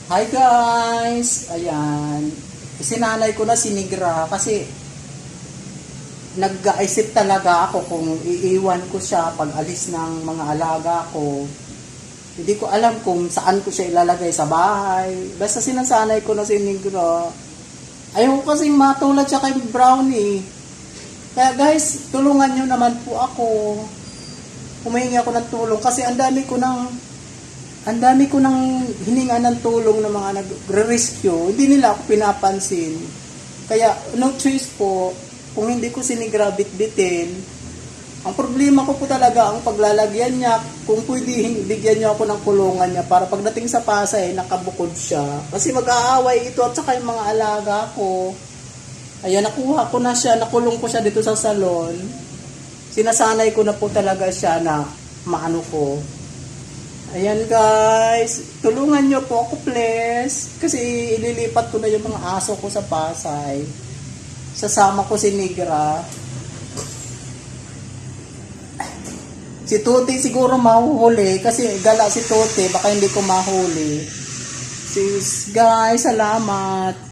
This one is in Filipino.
Hi guys! Ayan. Sinanay ko na si Negra kasi nag-aisip talaga ako kung iiwan ko siya pag alis ng mga alaga ko. Hindi ko alam kung saan ko siya ilalagay sa bahay. Basta sinasanay ko na si Negra. Ayaw ko kasing matulad siya kay Brownie. Kaya guys, tulungan nyo naman po ako. Humingi ako ng tulong kasi ang dami ko nang hininga ng tulong ng mga nagre-rescue. Hindi nila ako pinapansin. Kaya no choice po, kung hindi ko sinigrabit-bitin, ang problema ko po talaga ang paglalagyan niya. Kung pwede, bigyan niyo ako ng kulungan niya para pagdating sa Pasay, nakabukod siya. Kasi mag-aaway ito at saka yung mga alaga ko. Ayan, nakuha ko na siya, nakulong ko siya dito sa salon. Sinasanay ko na po talaga siya na maano ko. Ayan guys, tulungan nyo po ako please. Kasi ililipat ko na yung mga aso ko sa Pasay. Sasama ko si Negra. Si Tuti siguro mahuhuli kasi gala si Tuti, baka hindi ko mahuli. Sis guys, salamat.